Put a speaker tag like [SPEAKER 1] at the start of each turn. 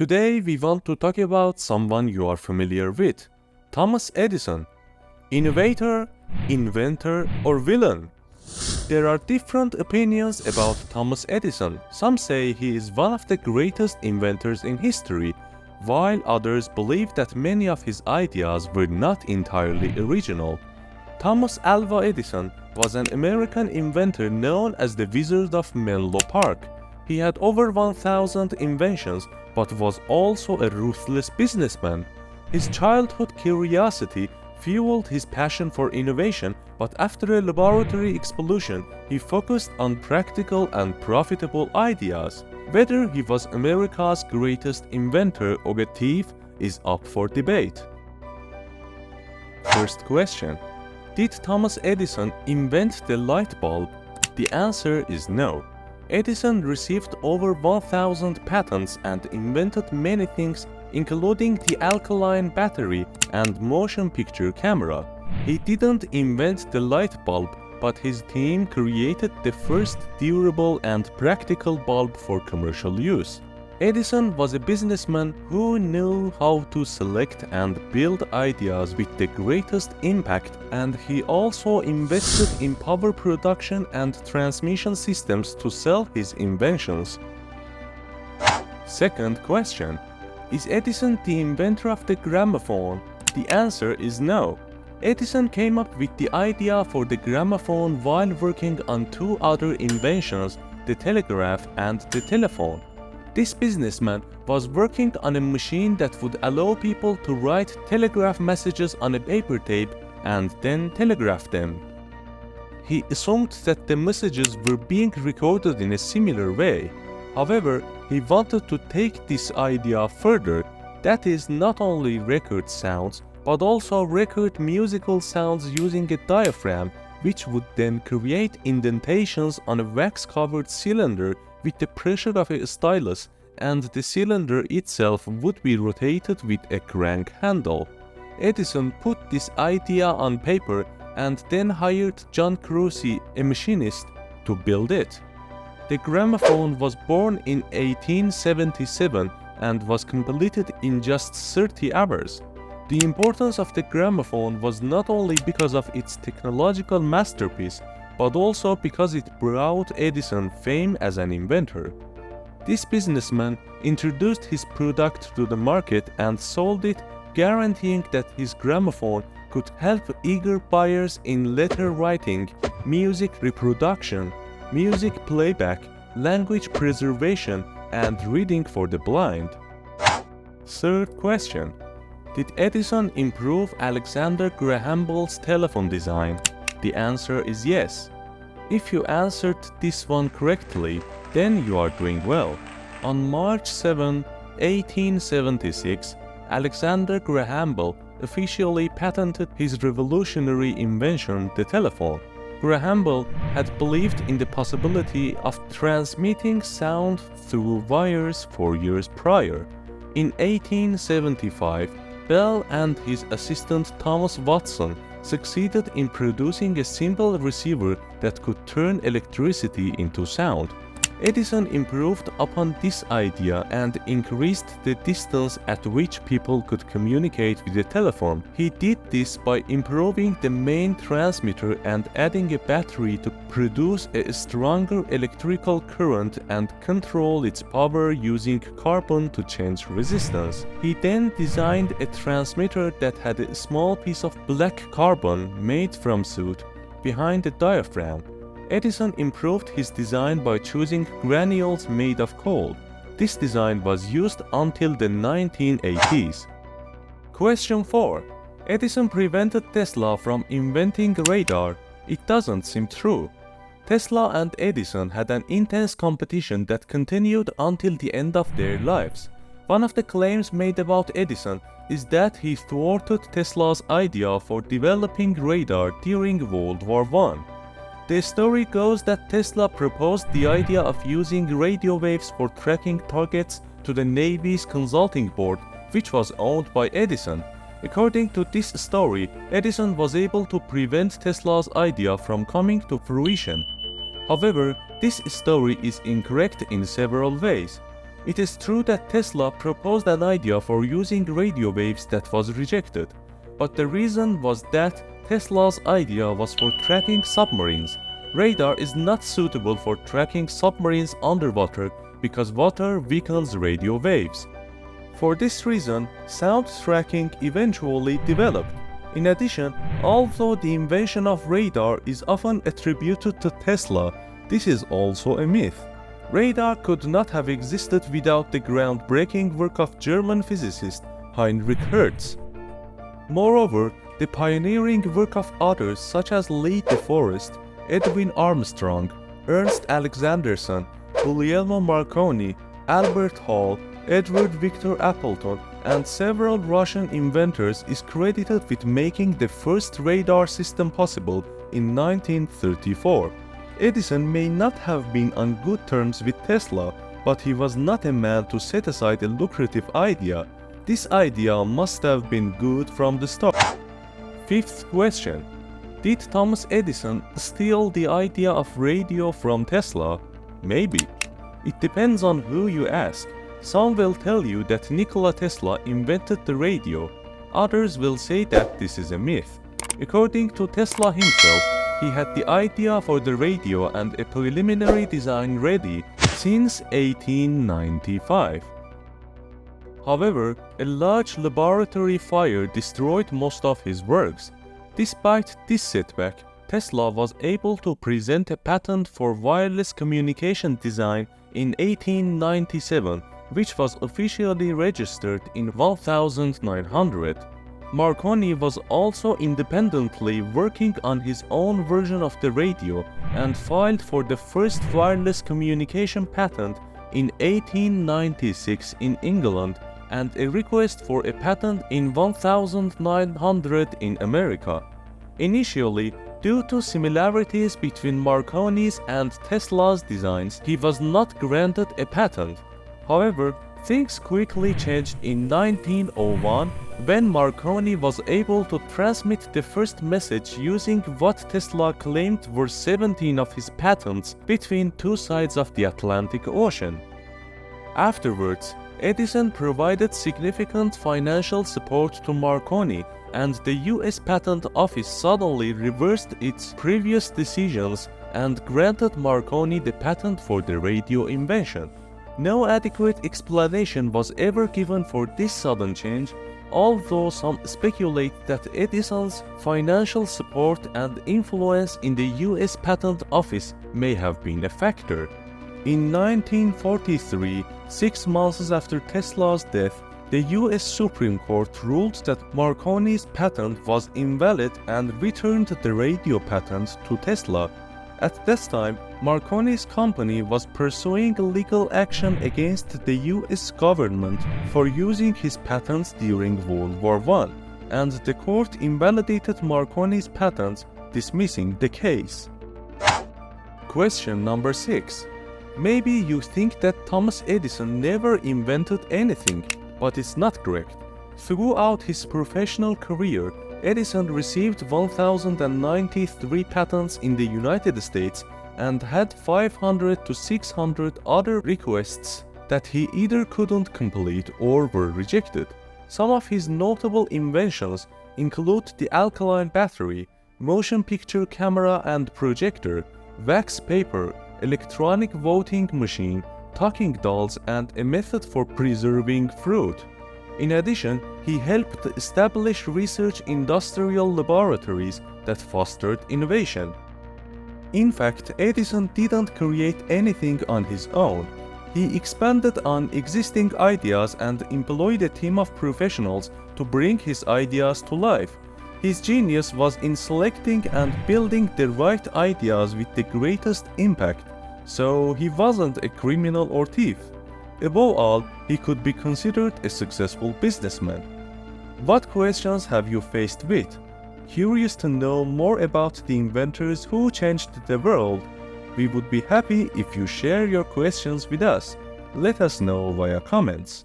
[SPEAKER 1] Today we want to talk about someone you are familiar with, Thomas Edison. Innovator, inventor, or villain? There are different opinions about Thomas Edison. Some say he is one of the greatest inventors in history, while others believe that many of his ideas were not entirely original. Thomas Alva Edison was an American inventor known as the Wizard of Menlo Park. He had over 1,000 inventions, but was also a ruthless businessman. His childhood curiosity fueled his passion for innovation, but after a laboratory explosion, he focused on practical and profitable ideas. Whether he was America's greatest inventor or a thief is up for debate. First question: did Thomas Edison invent the light bulb? The answer is no. Edison received over 1,000 patents and invented many things, including the alkaline battery and motion picture camera. He didn't invent the light bulb, but his team created the first durable and practical bulb for commercial use. Edison was a businessman who knew how to select and build ideas with the greatest impact, and he also invested in power production and transmission systems to sell his inventions. Second question: is Edison the inventor of the gramophone? The answer is no. Edison came up with the idea for the gramophone while working on two other inventions, the telegraph and the telephone. This businessman was working on a machine that would allow people to write telegraph messages on a paper tape and then telegraph them. He assumed that the messages were being recorded in a similar way. However, he wanted to take this idea further, that is, not only record sounds, but also record musical sounds using a diaphragm, which would then create indentations on a wax-covered cylinder with the pressure of a stylus, and the cylinder itself would be rotated with a crank handle. Edison put this idea on paper and then hired John Crusoe, a machinist, to build it. The gramophone was born in 1877 and was completed in just 30 hours. The importance of the gramophone was not only because of its technological masterpiece, but also because it brought Edison fame as an inventor. This businessman introduced his product to the market and sold it, guaranteeing that his gramophone could help eager buyers in letter writing, music reproduction, music playback, language preservation, and reading for the blind. Third question: did Edison improve Alexander Graham Bell's telephone design? The answer is yes. If you answered this one correctly, then you are doing well. On March 7, 1876, Alexander Graham Bell officially patented his revolutionary invention, the telephone. Graham Bell had believed in the possibility of transmitting sound through wires 4 years prior. In 1875, Bell and his assistant Thomas Watson succeeded in producing a simple receiver that could turn electricity into sound. Edison improved upon this idea and increased the distance at which people could communicate with the telephone. He did this by improving the main transmitter and adding a battery to produce a stronger electrical current and control its power using carbon to change resistance. He then designed a transmitter that had a small piece of black carbon made from soot behind the diaphragm. Edison improved his design by choosing granules made of coal. This design was used until the 1980s. Question 4. Edison prevented Tesla from inventing radar. It doesn't seem true. Tesla and Edison had an intense competition that continued until the end of their lives. One of the claims made about Edison is that he thwarted Tesla's idea for developing radar during World War I. The story goes that Tesla proposed the idea of using radio waves for tracking targets to the Navy's consulting board, which was owned by Edison. According to this story, Edison was able to prevent Tesla's idea from coming to fruition. However, this story is incorrect in several ways. It is true that Tesla proposed an idea for using radio waves that was rejected, but the reason was that Tesla's idea was for tracking submarines. Radar is not suitable for tracking submarines underwater because water weakens radio waves. For this reason, sound tracking eventually developed. In addition, although the invention of radar is often attributed to Tesla, this is also a myth. Radar could not have existed without the groundbreaking work of German physicist Heinrich Hertz. Moreover, the pioneering work of others such as Lee de Forest, Edwin Armstrong, Ernst Alexanderson, Guglielmo Marconi, Albert Hall, Edward Victor Appleton, and several Russian inventors is credited with making the first radar system possible in 1934. Edison may not have been on good terms with Tesla, but he was not a man to set aside a lucrative idea. This idea must have been good from the start. Fifth question. Did Thomas Edison steal the idea of radio from Tesla? Maybe. It depends on who you ask. Some will tell you that Nikola Tesla invented the radio. Others will say that this is a myth. According to Tesla himself, he had the idea for the radio and a preliminary design ready since 1895. However, a large laboratory fire destroyed most of his works. Despite this setback, Tesla was able to present a patent for wireless communication design in 1897, which was officially registered in 1900. Marconi was also independently working on his own version of the radio and filed for the first wireless communication patent in 1896 in England and a request for a patent in 1900 in America. Initially, due to similarities between Marconi's and Tesla's designs, he was not granted a patent. However, things quickly changed in 1901 when Marconi was able to transmit the first message using what Tesla claimed were 17 of his patents between two sides of the Atlantic Ocean. Afterwards, Edison provided significant financial support to Marconi, and the US Patent Office suddenly reversed its previous decisions and granted Marconi the patent for the radio invention. No adequate explanation was ever given for this sudden change, although some speculate that Edison's financial support and influence in the US Patent Office may have been a factor. In 1943, 6 months after Tesla's death, the US Supreme Court ruled that Marconi's patent was invalid and returned the radio patent to Tesla. At that time, Marconi's company was pursuing legal action against the US government for using his patents during World War I, and the court invalidated Marconi's patents, dismissing the case. Question number 6. Maybe you think that Thomas Edison never invented anything, but it's not correct. Throughout his professional career, Edison received 1,093 patents in the United States and had 500 to 600 other requests that he either couldn't complete or were rejected. Some of his notable inventions include the alkaline battery, motion picture camera and projector, wax paper, electronic voting machine, talking dolls, and a method for preserving fruit. In addition, he helped establish research industrial laboratories that fostered innovation. In fact, Edison didn't create anything on his own. He expanded on existing ideas and employed a team of professionals to bring his ideas to life. His genius was in selecting and building the right ideas with the greatest impact, so he wasn't a criminal or thief. Above all, he could be considered a successful businessman. What questions have you faced with? Curious to know more about the inventors who changed the world? We would be happy if you share your questions with us. Let us know via comments.